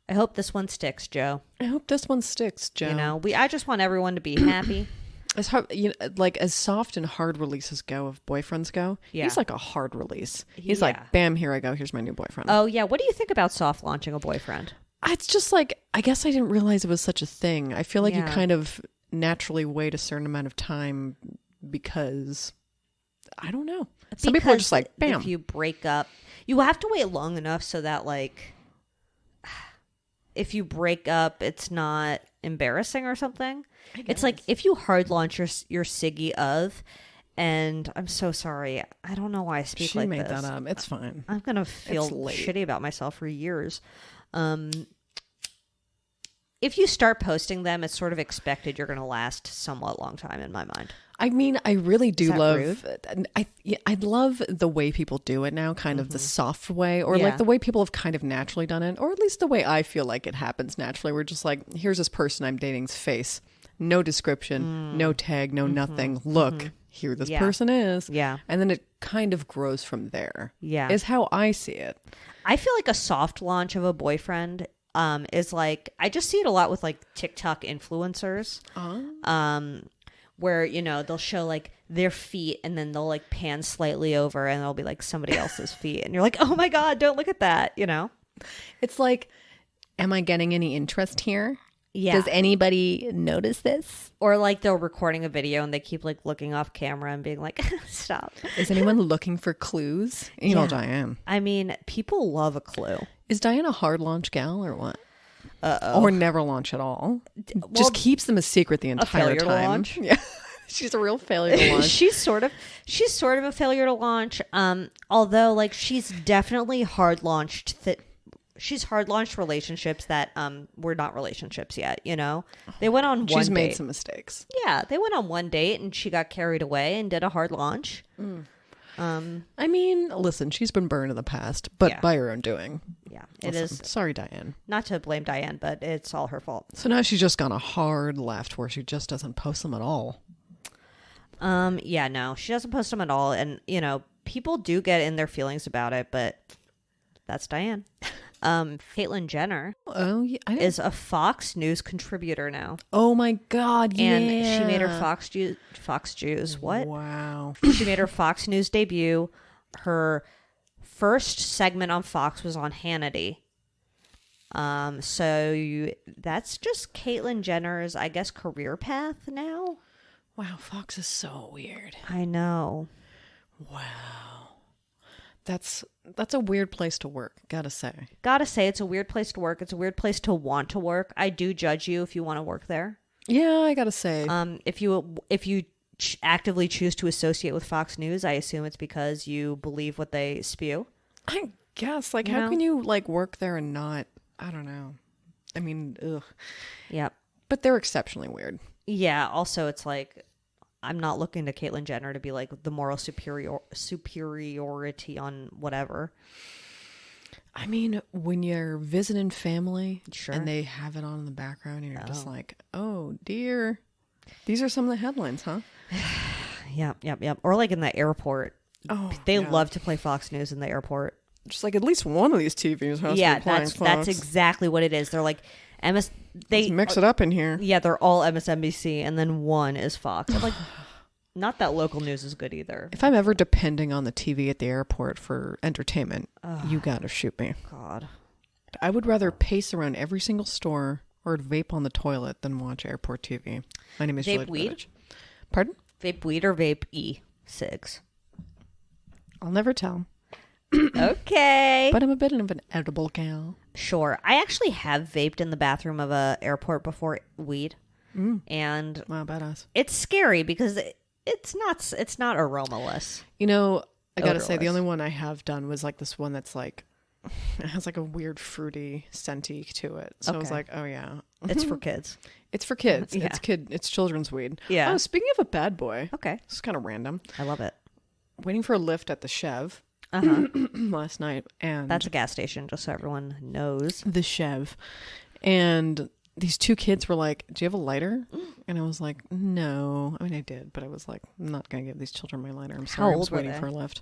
I hope this one sticks, Joe. I hope this one sticks, Joe. I just want everyone to be happy. As hard, as soft and hard releases go, if boyfriends go, Yeah. he's like a hard release. He's Yeah. like, bam, here I go. Here's my new boyfriend. Oh yeah, what do you think about soft launching a boyfriend? It's just like, I guess I didn't realize it was such a thing. I feel like you Yeah. kind of naturally wait a certain amount of time because, I don't know. Some people are Because just like, bam. If you break up, you have to wait long enough so that if you break up, it's not embarrassing or something. It's like if you hard launch your Siggy of, and I'm so sorry, I don't know why I speak She like made this. that up. It's fine. I'm gonna feel late. shitty about myself for years. If you start posting them, it's sort of expected you're gonna last somewhat long time in my mind. I mean, I really do that love. I love the way people do it now, kind of the soft way, or Yeah. like the way people have kind of naturally done it, or at least the way I feel like it happens naturally. We're just like, here's this person I'm dating's face, no description, no tag, no nothing. Look, here this Yeah. person is, Yeah. and then it kind of grows from there. Yeah. Is how I see it. I feel like a soft launch of a boyfriend is like, I just see it a lot with like TikTok influencers. Where, they'll show like their feet and then they'll like pan slightly over and it'll be like somebody else's feet. And you're like, oh my God, don't look at that, It's like, am I getting any interest here? Yeah. Does anybody notice this? Or like they're recording a video and they keep like looking off camera and being like, stop. Is anyone looking for clues? Email Yeah. Diane. I mean, people love a clue. Is Diane a hard launch gal or what? Or never launch at all? Just keeps them a secret the entire failure to time. launch? Yeah, she's a real failure to launch. she's sort of a failure to launch. Although like she's definitely hard launched she's hard launched relationships that were not relationships yet, They went on one She's made date. some mistakes. Yeah, they went on one date and she got carried away and did a hard launch. I mean, listen, she's been burned in the past, but Yeah. by her own doing. Yeah, Listen, it is Sorry, Diane. not to blame Diane, but it's all her fault. So now she's just gone a hard left where she just doesn't post them at all. Yeah, no, she doesn't post them at all, and people do get in their feelings about it, but that's Diane. Caitlyn Jenner Oh, yeah. I didn't- is a Fox News contributor now, oh my God, yeah. and she made her Fox Jews. What? Wow. She made her Fox News debut. Her first segment on Fox was on Hannity. That's just Caitlyn Jenner's, I guess, career path now. Wow, Fox is so weird. I know. Wow. That's a weird place to work, gotta say. Gotta say, it's a weird place to work. It's a weird place to want to work. I do judge you if you want to work there. Yeah, I gotta say. If you actively choose to associate with Fox News, I assume it's because you believe what they spew. I guess, like, You how know? can you, like, work there and not, I don't know. I mean, ugh. Yep. But they're exceptionally weird. Yeah. Also, it's like, I'm not looking to Caitlyn Jenner to be like the moral superiority on whatever. I mean, when you're visiting family Sure. and they have it on in the background and you're just like, oh dear. These are some of the headlines, huh? Yep. Or like in the airport. Oh, They yeah. love to play Fox News in the airport. Just like at least one of these TVs has to be playing that's Fox. exactly what it is. They're like Let's mix it up in here. Yeah, they're all MSNBC, and then one is Fox. I'm like, not that local news is good either. If I'm ever depending on the TV at the airport for entertainment, you gotta shoot me. God. I would rather pace around every single store or vape on the toilet than watch airport TV. My name is Vape Julie weed? Davidovich. Pardon? Vape weed or vape e-cigs? I'll never tell. Okay. But I'm a bit of an edible gal. Sure. I actually have vaped in the bathroom of a airport before weed. And Wow, badass. it's scary because it's not aromaless. You know, I gotta say, the Odorless. only one I have done was like this one that's like, it has like a weird fruity scenty to it. So I was Okay. like, oh yeah. It's for kids. It's for kids. Yeah. It's children's weed. Yeah. Oh, speaking of a bad boy. Okay. This is kind of random. I love it. Waiting for a lift at the Chev last night, and That's a gas station, just so everyone knows. the Chev, and these two kids were like, "Do you have a lighter?" And I was like, "No." I mean, I did, but I was like, "I'm not gonna give these children my lighter. I'm sorry. I old was were waiting they? for a lift."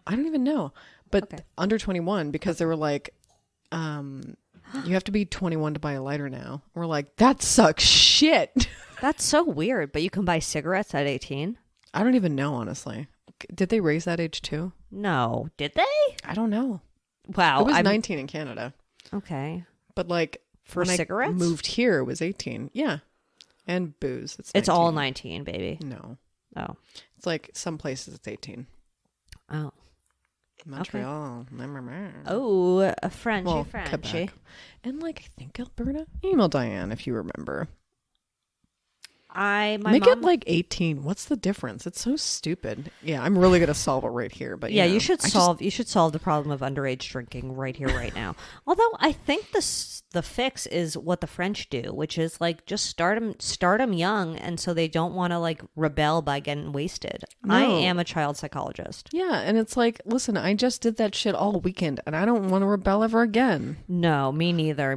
I don't even know, but Okay. under 21 because they were like, "You have to be 21 to buy a lighter now." We're like, "That sucks shit." That's so weird, but you can buy cigarettes at 18? I don't even know, honestly. Did they raise that age too? No. Did they? I don't know. Wow. It was 19 in Canada. Okay. But like For when cigarettes? I moved here, it was 18. Yeah. And booze. It's all 19, baby. No. Oh. It's like some places it's 18. Oh. Montreal. Oh, a Frenchy, Well, Frenchy. Quebec. And like I think Alberta. Email Diane if you remember. My Make mom... it like 18. What's the difference? It's so stupid. Yeah, I'm really gonna solve it right here. But Yeah, you know, you should I just- solve the problem of underage drinking right here, right now. Although I think the fix is what the French do, which is like just start them young, and so they don't want to like rebel by getting wasted. I No. am a child psychologist. Yeah, and it's like, listen, I just did that shit all weekend, and I don't want to rebel ever again. No, me neither.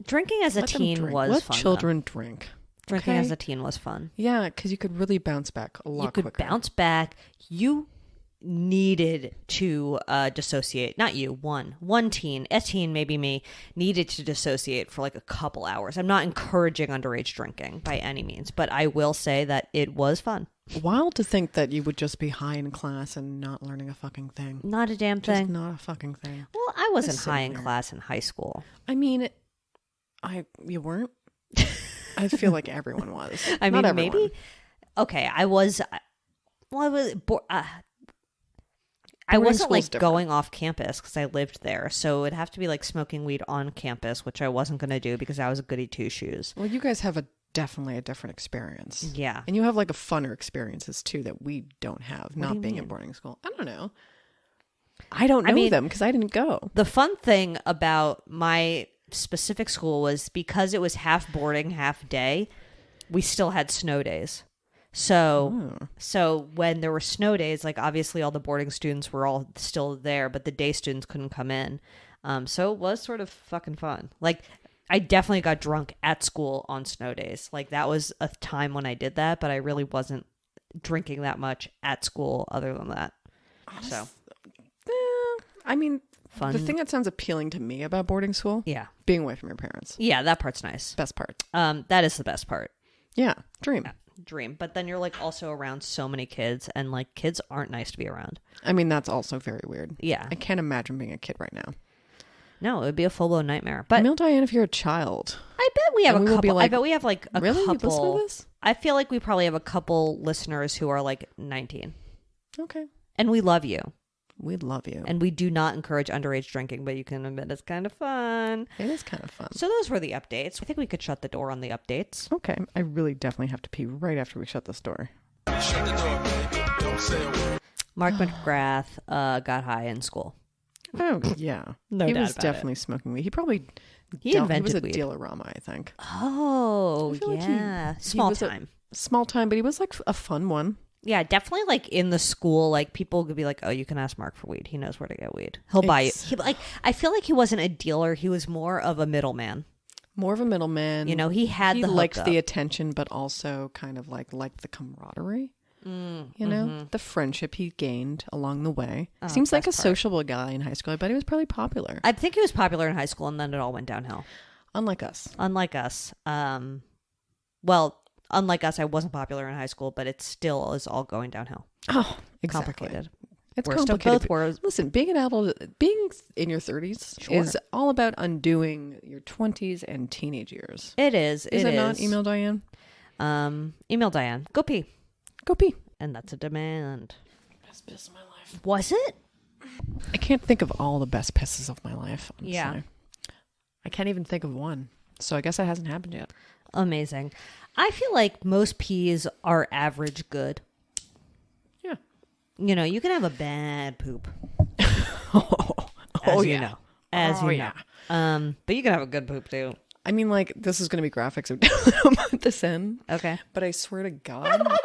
Drinking as a Let them teen drink. was Let fun. children drink. Drinking okay? as a teen was fun. Yeah, because you could really bounce back a lot You could quicker. bounce back. You needed to dissociate. Not you. One teen, a teen, maybe me, needed to dissociate for like a couple hours. I'm not encouraging underage drinking by any means, but I will say that it was fun. Wild to think that you would just be high in class and not learning a fucking thing. Not a damn Just thing. not a fucking thing. Well, I wasn't Just high sitting in there. class in high school. I mean, you weren't? I feel like everyone was. I Not mean, everyone. maybe. Okay, I was. Well, I was. I Boarding wasn't like school's different. going off campus because I lived there, so it'd have to be like smoking weed on campus, which I wasn't going to do because I was a goody two shoes. Well, you guys have definitely a different experience. Yeah. And you have like a funner experiences too that we don't have, do not you being mean? in boarding school. I don't know. I don't know mean- them because I didn't go. The fun thing about my specific school was because it was half boarding, half day, we still had snow days. So when there were snow days, like obviously all the boarding students were all still there, but the day students couldn't come in. So it was sort of fucking fun. Like I definitely got drunk at school on snow days. Like that was a time when I did that, but I really wasn't drinking that much at school other than that. So I mean, fun. the thing that sounds appealing to me about boarding school, Yeah. being away from your parents. Yeah, that part's nice. Best part. That is the best part. Yeah, dream. Dream. But then you're like also around so many kids, and like kids aren't nice to be around. I mean, that's also very weird. Yeah. I can't imagine being a kid right now. No, it would be a full-blown nightmare. But Email Diane if you're a child. I bet we have And a we will be couple. I like, bet we have like a really? You listen to couple. this? I feel like we probably have a couple listeners who are like 19. Okay. And we love you. We'd love you. And we do not encourage underage drinking, but you can admit it's kind of fun. It is kind of fun. So those were the updates. I think we could shut the door on the updates. Okay. I really definitely have to pee right after we shut this door. Mark McGrath got high in school. Oh, yeah. No he doubt was about definitely smoking weed. He probably He he was invented a weed. dealer-rama, I think. Oh, I feel like yeah. he Small was a- time. Small time, but he was like a fun one. Yeah, definitely like in the school, like people could be like, oh, you can ask Mark for weed. He knows where to get weed. He'll buy you. It's- He, like, I feel like he wasn't a dealer. He was more of a middleman. More of a middleman. You know, he had he the liked hookup. the attention, but also kind of liked the camaraderie. You know, the friendship he gained along the way. Seems like a best part. sociable guy in high school. I bet he was probably popular. I think he was popular in high school, and then it all went downhill. Unlike us. Unlike us. Well, unlike us, I wasn't popular in high school, but it still is all going downhill. Oh, exactly. Complicated. It's We're still complicated. both were. Listen, being an adult, being in your 30s Sure. is all about undoing your 20s and teenage years. It is. Is it not? Email Diane. Email Diane. Go pee. Go pee. And that's a demand. Best piss of my life. Was it? I can't think of all the best pisses of my life. Honestly. Yeah. I can't even think of one. So I guess it hasn't happened yet. Amazing. I feel like most peas are average good. Yeah. You know, you can have a bad poop. Oh, As you yeah. know. As Oh, you yeah. know. But you can have a good poop too. I mean, like, this is going to be graphic, so don't put this in. Okay. But I swear to God.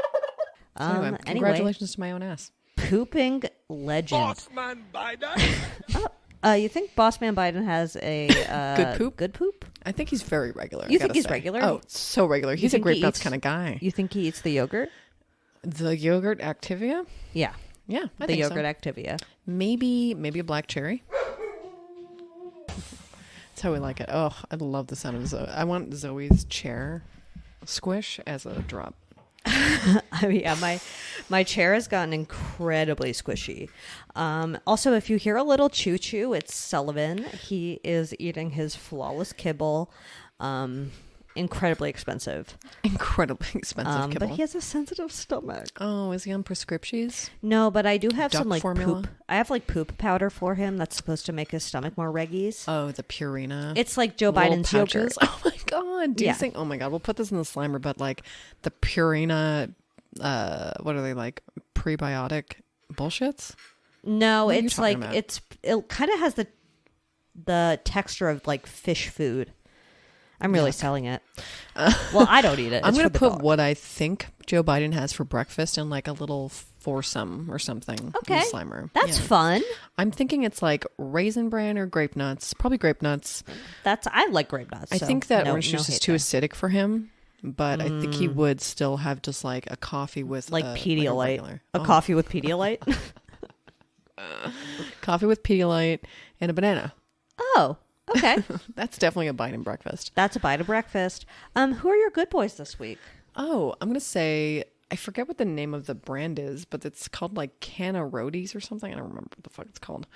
Anyway, congratulations to my own ass. Pooping legend. Bossman Biden. You think Bossman Biden has a Good poop? Good poop? I think he's very regular. You I think gotta he's say. regular? Oh, so regular. He's a think he grape nuts eats- kind of guy. You think he eats the yogurt? The yogurt Activia? Yeah. Yeah, I The think yogurt so. Activia. Maybe a black cherry. That's how we like it. Oh, I love the sound of Zoe. I want Zoe's chair squish as a drop. I mean, yeah, my chair has gotten incredibly squishy. Also, if you hear a little choo-choo, it's Sullivan. He is eating his flawless kibble. Incredibly expensive. Incredibly expensive kibble. But he has a sensitive stomach. Oh, is he on prescriptions? No, but I do have Duck some like formula? poop. I have like poop powder for him that's supposed to make his stomach more reggies. Oh, the Purina. It's like Joe little Biden's yogurt. pouches. Oh my God. Do Yeah. you think, oh my God, we'll put this in the Slimer, but like the Purina, what are they like? Prebiotic bullshits? No, What are you it's talking like about? it kind of has the texture of like fish food. I'm really selling it. Well, I don't eat it. I'm It's going for to the put dog. what I think Joe Biden has for breakfast in like a little foursome or something. in the Okay, Slimer. that's Yeah. fun. I'm thinking it's like raisin bran or grape nuts. Probably grape nuts. I like grape nuts. I so think that no- orange no juice is hate too there. acidic for him, but I think he would still have just like a coffee with Like Pedialyte, regular- a coffee with Pedialyte. coffee with Pedialyte and a banana. Oh, okay. That's definitely a Biden breakfast. That's a bite of breakfast. Who are your good boys this week? Oh, I'm gonna say I forget what the name of the brand is, but it's called like Canna Roadies or something. I don't remember what the fuck it's called.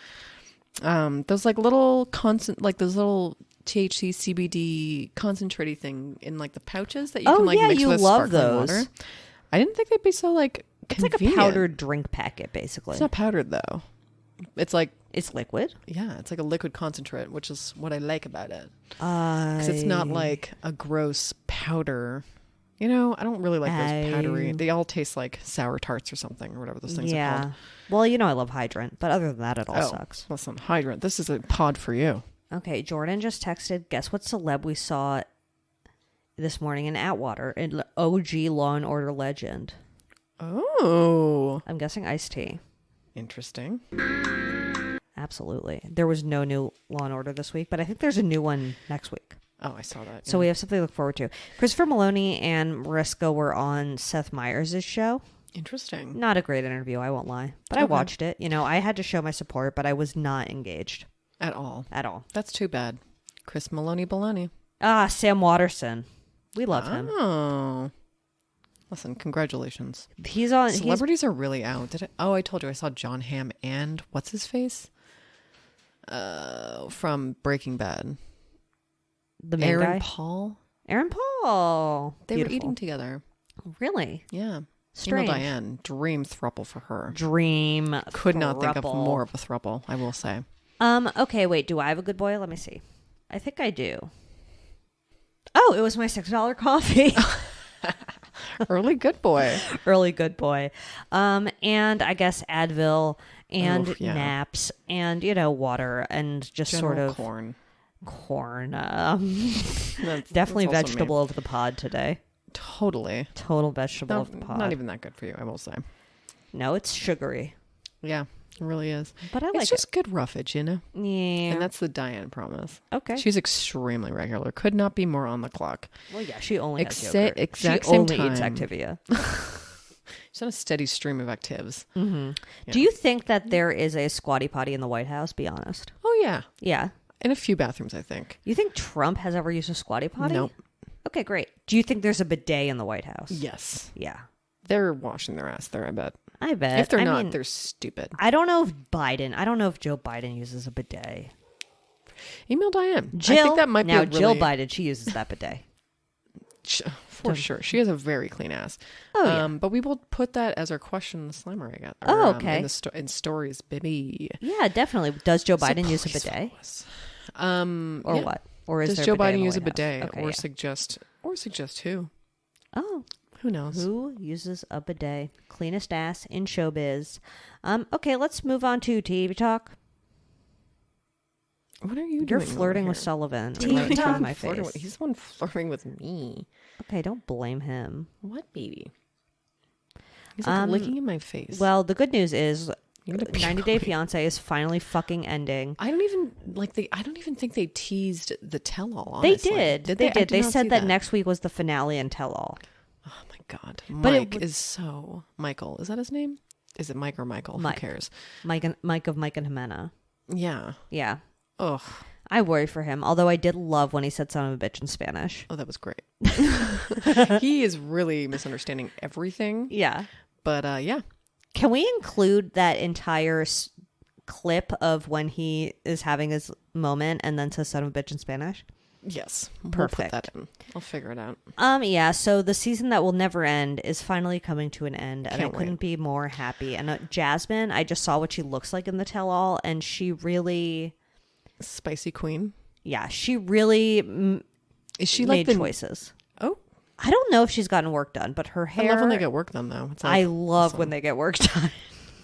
Those like little those little THC CBD concentraty thing in like the pouches that you Oh, can like yeah, mix you with love sparkling those. water. I didn't think they'd be so like It's like a convenient. powdered drink packet, basically. It's not powdered though. It's like It's liquid. yeah, it's like a liquid concentrate, which is what I like about it. Because it's not like a gross powder. You know, I don't really like those powdery. They all taste like sour tarts or something or whatever those things are Yeah. called. Well, you know I love Hydrant, but other than that, it all sucks. Listen, Hydrant, this is a pod for you. Okay, Jordan just texted, guess what celeb we saw this morning in Atwater? An OG Law and Order legend. Oh, I'm guessing Ice-T. interesting. Absolutely. There was no new Law and Order this week, but I think there's a new one next week. Oh, I saw that. So we have something to look forward to. Christopher Maloney and Mariska were on Seth Meyers' show. Interesting. Not a great interview, I won't lie. But I Okay. watched it. You know, I had to show my support, but I was not engaged At all. at all. That's too bad. Chris Maloney Baloney. Ah, Sam Watterson. We love him. Oh. Listen, congratulations. He's on. Celebrities are really out. I told you I saw John Hamm and what's his face? From Breaking Bad. The main Aaron guy. Paul. Aaron Paul. They Beautiful. were eating together. Really? Yeah. Strange. Email Diane. Dream throuple for her. Dream. Could not think of throuple. more of a throuple, I will say. Okay, wait. Do I have a good boy? Let me see. I think I do. Oh, it was my $6 coffee. Early good boy. Early good boy. And I guess Advil and Oof, yeah. naps and, you know, water and just General sort of corn. corn. That's Definitely also me. vegetable of the pod today. Totally. Total vegetable of the pod. Not even that good for you, I will say. No, it's sugary. Yeah, it really is. But I like it's just good roughage, you know? it. Yeah. And that's the Diane promise. Okay. She's extremely regular. Could not be more on the clock. Well, yeah, she only has Exa- yogurt. exact she same only eats time. Activia. She's on a steady stream of actives. Yeah. Do you think that there is a squatty potty in the White House? Be honest. Oh, yeah. Yeah. In a few bathrooms, I think. You think Trump has ever used a squatty potty? Nope. Okay, great. Do you think there's a bidet in the White House? Yes. Yeah. They're washing their ass there, I bet. I bet. If they're I not, mean, they're stupid. I don't know if Joe Biden uses a bidet. Email Diane. Jill, I think that might now be a Jill really, Biden, she uses that bidet. For sure. She has a very clean ass. Oh, yeah. But we will put that as our question in the Slimer, I got. Oh, okay. In stories, baby. Yeah, definitely. Does Joe Biden use a please bidet? follow us. Or Yeah. what? Or is Does there Joe a bidet in Biden the use a White House? bidet Okay, or yeah. suggest who? Oh, Who knows? who uses a bidet? Cleanest ass in showbiz. Okay, let's move on to TV talk. What are you doing? You're over flirting with here? Sullivan. I'm Right in front of my flirting face. he's the one flirting with me. Okay, don't blame him. What, baby? He's like licking in my face. Well, the good news is You're gonna puke 90 Day on me. Fiancé is finally fucking ending. I don't even think they teased the tell-all. They Honestly. did. Did They I did. They not said see that next week was the finale and tell all. Oh my god, But Mike is so Michael. Is that his name? Is it Mike or Michael? Mike. Who cares? Mike of Mike and Jimena. Yeah. Yeah. Ugh. I worry for him, although I did love when he said son of a bitch in Spanish. Oh, that was great. He is really misunderstanding everything. Yeah. But yeah. Can we include that entire clip of when he is having his moment and then says son of a bitch in Spanish? Yes. We'll Perfect. put that in. I'll figure it out. Yeah, so the season that will never end is finally coming to an end, and Can't I couldn't be more happy. And Jasmine, I just saw what she looks like in the tell-all, and she really, Spicy Queen. yeah, she really Is she made like the choices. Oh, I don't know if she's gotten work done, but her hair. I love when they get work done though. It's I like, love awesome. when they get work done.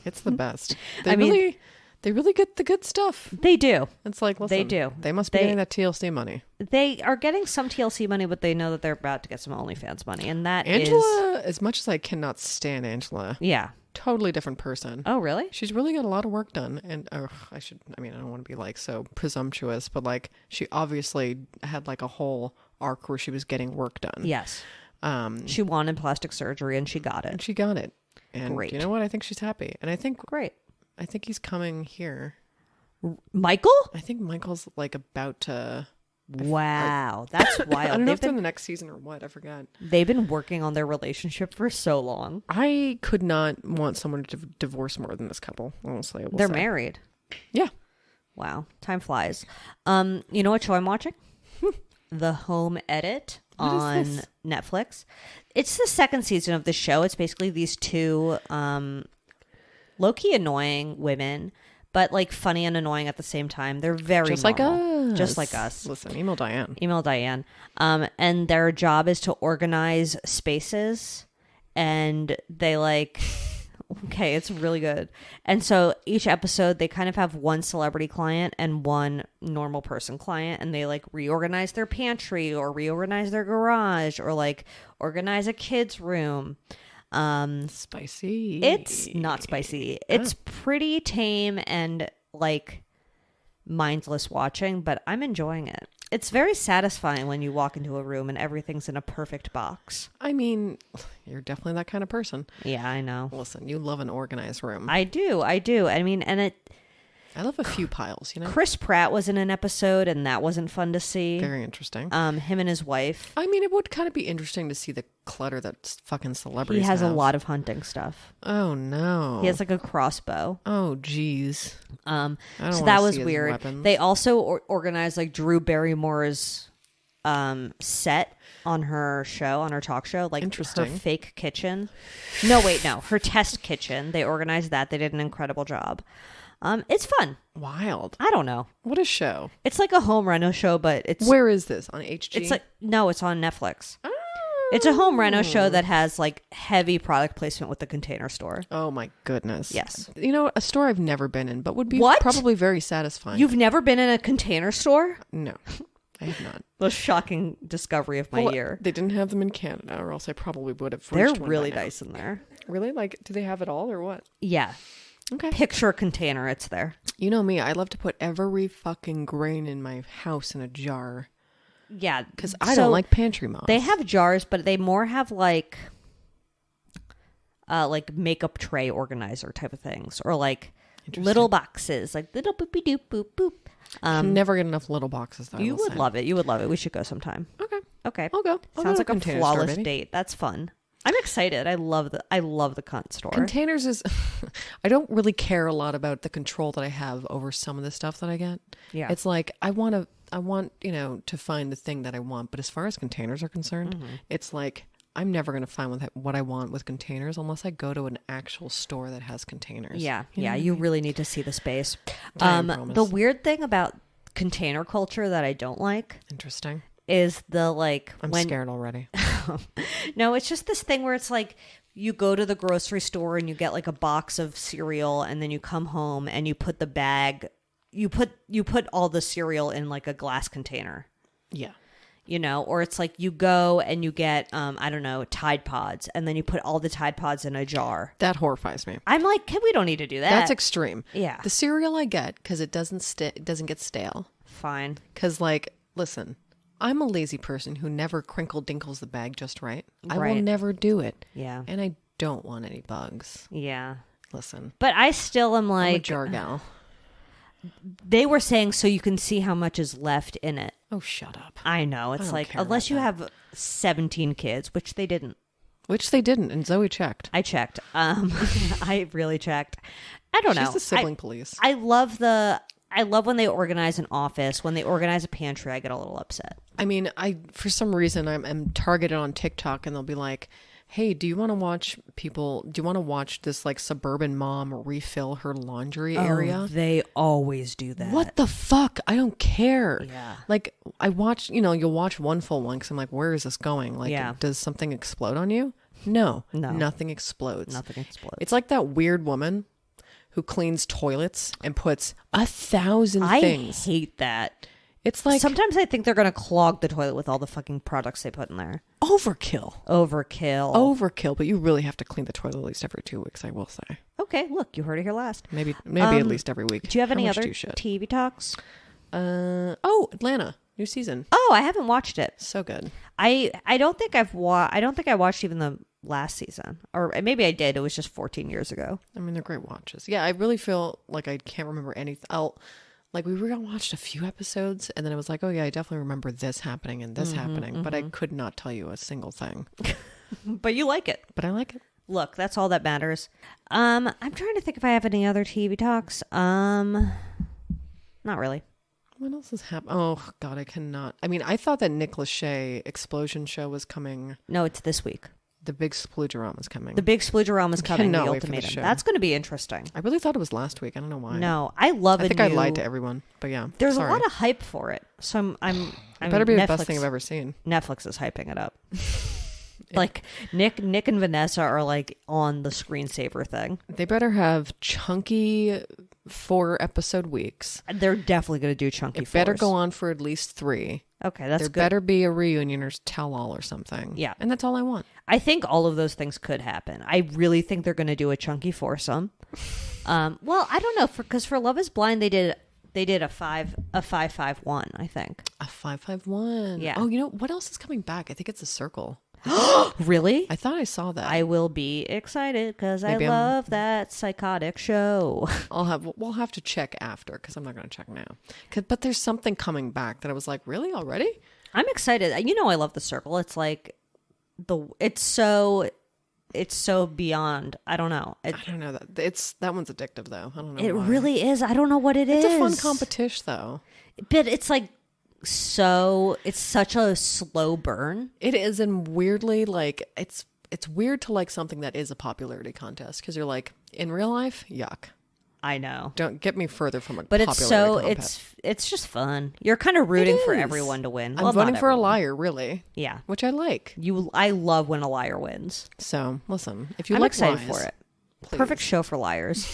It's the best. I mean- They really get the good stuff. They do. It's like, listen, They do. They must be They- getting that TLC money. They are getting some TLC money, but they know that they're about to get some OnlyFans money, and that is Angela, as much as I cannot stand Angela, yeah. totally different person. Oh, really? She's really got a lot of work done. And I don't want to be like so presumptuous, but like she obviously had like a whole arc where she was getting work done. Yes. Um, She wanted plastic surgery, and she got and it. she got it. And Great. you know what? I think she's happy. And I think Great. he's coming here. Michael? I think Michael's like about to. Wow, that's wild. I don't know They've if they're in been, the next season or what. I forgot. they've been working on their relationship for so long. I could not want someone to divorce more than this couple. Honestly, I will They're say. married. Yeah. Wow, time flies. You know what show I'm watching? The Home Edit What is on this? Netflix. It's the second season of the show. It's basically these two low-key annoying women, but like funny and annoying at the same time. They're very Just normal. like us. Just like us. Listen, email Diane. Email Diane. And their job is to organize spaces, and they like okay, it's really good. And so each episode they kind of have one celebrity client and one normal person client, and they like reorganize their pantry or reorganize their garage or like organize a kid's room. Spicy. It's not spicy. It's pretty tame and like mindless watching, but I'm enjoying it. It's very satisfying when you walk into a room and everything's in a perfect box. I mean, you're definitely that kind of person. Yeah, I know. Listen, you love an organized room. I do. I mean, and I love a few piles, you know? Chris Pratt was in an episode, and that wasn't fun to see. Very interesting. Him and his wife. I mean, it would kind of be interesting to see the clutter that fucking He celebrities has have. a lot of hunting stuff. Oh, no. He has like a crossbow. Oh, jeez. I don't So wanna that was see his weird. weapons. They also organized like Drew Barrymore's set on her show, on her talk show, like her Interesting. fake kitchen. No, wait, no, her test kitchen. They organized that. They did an incredible job. It's fun. Wild. I don't know. What a show. It's like a home reno show, but it's Where is this? On HG? it's like no, it's on Netflix. It's a home reno show that has like heavy product placement with the Container Store. Oh, my goodness. Yes. You know, a store I've never been in, but would be What? probably very satisfying. You've never been in a Container Store? No, I have not. The shocking discovery of my Well, year. They didn't have them in Canada, or else I probably would have. They're reached one really by now. nice in there. Really? Like, do they have it all, or what? Yeah. Okay. Picture a container. It's there. You know me. I love to put every fucking grain in my house in a jar Yeah. because I don't like pantry moss. They have jars, but they more have like makeup tray organizer type of things, or like little boxes, like little boopy doop boop boop. Can never get enough little boxes. Though, I You will would say. love it. You would love it. We should go sometime. Okay. Okay. I'll go. I'll Sounds go like to a Container Store, flawless baby. date. That's fun. I'm excited. I love the cunt store. Containers is. I don't really care a lot about the control that I have over some of the stuff that I get. Yeah. It's like I want to find the thing that I want, but as far as containers are concerned, it's like I'm never going to find what I want with containers unless I go to an actual store that has containers. Yeah. You know Yeah. what I You mean? really need to see the space. Diane promised. The weird thing about container culture that I don't like Interesting. is the like I'm when scared already. No, it's just this thing where it's like you go to the grocery store and you get like a box of cereal, and then you come home and you put the bag, you put all the cereal in like a glass container. Yeah. You know, or it's like you go and you get, I don't know, Tide Pods, and then you put all the Tide Pods in a jar. That horrifies me. I'm like, we don't need to do that. That's extreme. Yeah. The cereal I get because it doesn't get stale. Fine. Because, like, listen, I'm a lazy person who never crinkle dinkles the bag just right. I will Right. never do it. Yeah. And I don't want any bugs. Yeah. Listen, But I still am I'm a like, jar gal. they were saying so you can see how much is left in it. Oh, shut up. I know. It's don't like, care unless about you that. have 17 kids, which they didn't. Which they didn't, and Zoe checked. I checked. I really checked. I don't know. She's the sibling police. I love when they organize an office. When they organize a pantry, I get a little upset. I mean, for some reason, I'm targeted on TikTok, and they'll be like, hey, do you want to watch this like suburban mom refill her laundry area? They always do that. What the fuck? I don't care. Yeah. Like, I watch, you'll watch one full one because I'm like, where is this going? Like, Yeah. does something explode on you? No. No. Nothing explodes. Nothing explodes. It's like that weird woman who cleans toilets and puts 1,000 I things. hate that. It's like Sometimes I think they're going to clog the toilet with all the fucking products they put in there. overkill. Overkill. But you really have to clean the toilet at least every 2 weeks, I will say. Okay, look, you heard it here last. Maybe at least every week. Do you have any How much other do you shit? TV talks? Atlanta, new season. Oh, I haven't watched it. So good. I don't think I watched even the last season, or maybe I did. It was just 14 years ago. I mean, they're great watches. Yeah, I really feel like I can't remember anything. Like we watched a few episodes, and then I was like, oh yeah, I definitely remember this happening and this happening, but I could not tell you a single thing. But you like it. But I like it. Look, that's all that matters. I'm trying to think if I have any other TV talks. Not really. What else has happened? Oh God, I cannot. I mean, I thought that Nick Lachey Explosion show was coming. No, it's this week. The big Sploogerama is coming. The big Sploogerama is coming. The cannot wait for the ultimatum. show. That's going to be interesting. I really thought it was last week. I don't know why. No, I love it. I think I lied to everyone, but yeah. There's sorry. a lot of hype for it, so I'm It better be Netflix, the best thing I've ever seen. Netflix is hyping it up. Like Nick and Vanessa are like on the screensaver thing. They better have chunky 4-episode weeks. They're definitely going to do chunky. It better fours. go on for at least 3. Okay, that's there good. better be a reunion or tell-all or something. Yeah. And that's all I want. I think all of those things could happen. I really think they're going to do a chunky foursome. Well, I don't know, because for Love Is Blind they did a 5-5-1, I think. A 5-5-1. Yeah. Oh, you know what else is coming back? I think it's a circle. Really? I thought I saw that. I will be excited because I Maybe I'm- love that psychotic show. We'll have to check after because I'm not going to check now. But there's something coming back that I was like, really already? I'm excited. You know, I love The Circle. It's like it's so beyond. I don't know. I don't know that one's addictive though. I don't know. It why. really is. I don't know what it is. It's a fun competition though. But it's like it's such a slow burn. It is, and weirdly, like it's weird to like something that is a popularity contest because you're like, in real life, yuck. I know. Don't get me further from a But popularity it's contest. it's just fun. You're kind of rooting for is. everyone to win. I'm Well, voting not for a everyone. liar, really. Yeah. Which I like. I love when a liar wins. So listen, if you I'm like excited lies, for it. please. Perfect show for liars.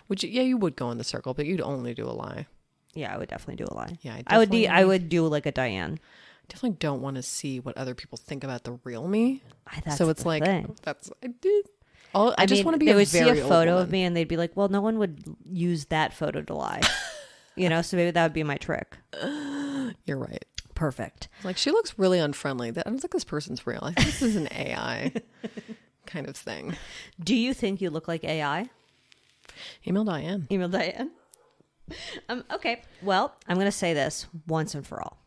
Would you? Yeah, you would go in the circle, but you'd only do a lie. Yeah, I would definitely do a lie. Yeah, I would do like a Diane. Definitely don't want to see what other people think about the real me. That's so it's the like thing. that's I did. I just mean, want to be they a would see very a old photo woman. of me and they'd be like, well, no one would use that photo to lie. So maybe that would be my trick. You're right. Perfect. Like she looks really unfriendly. I don't think this person's real. I think this is an AI kind of thing. Do you think you look like AI? Email Diane. Email Diane. Okay. Well, I'm going to say this once and for all.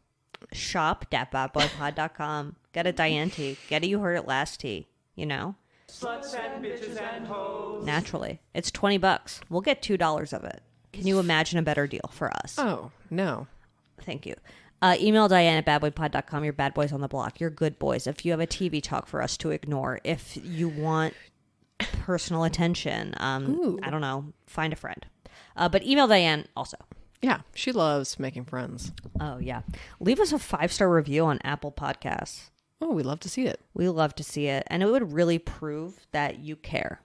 Shop.badboypod.com. Get a Diane tee. Get a You Heard It Last tee. Sluts and bitches and hoes. Naturally. It's $20. We'll get $2 of it. Can you imagine a better deal for us? Oh no. Thank you. Email Diane at badboypod.com. Your bad boys on the block. Your good boys. If you have a TV talk for us to ignore. If you want personal attention. I don't know. Find a friend. But email Diane also. Yeah, she loves making friends. Oh, yeah. Leave us a 5-star review on Apple Podcasts. Oh, we love to see it. We love to see it. And it would really prove that you care.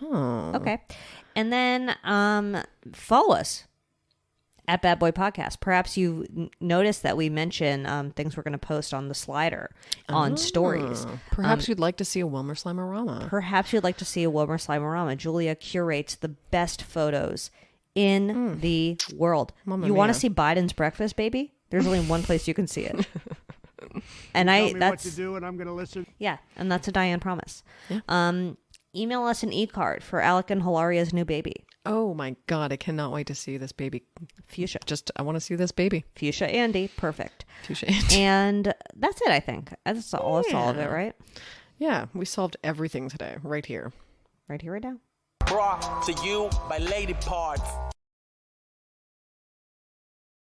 Oh. Okay. And then follow us. at Bad Boy Podcast. Perhaps you noticed that we mention things we're going to post on the slider on stories. Perhaps you'd like to see a Wilmer Slimerama. Perhaps you'd like to see a Wilmer Slimerama. Julia curates the best photos in the world. Mamma you want mia. to see Biden's breakfast, baby? There's only one place you can see it. And Tell me what that's to do, and I'm going to listen. yeah, and that's a Diane promise. Yeah. Email us an e-card for Alec and Hilaria's new baby, Oh my God, I cannot wait to see this baby. Fuchsia. I want to see this baby. Fuchsia Andy, perfect. Touche. And that's it, I think. That's all. That's all of it, right? Yeah, we solved everything today, right here. Right here, right now. Brought to you by Lady Parts.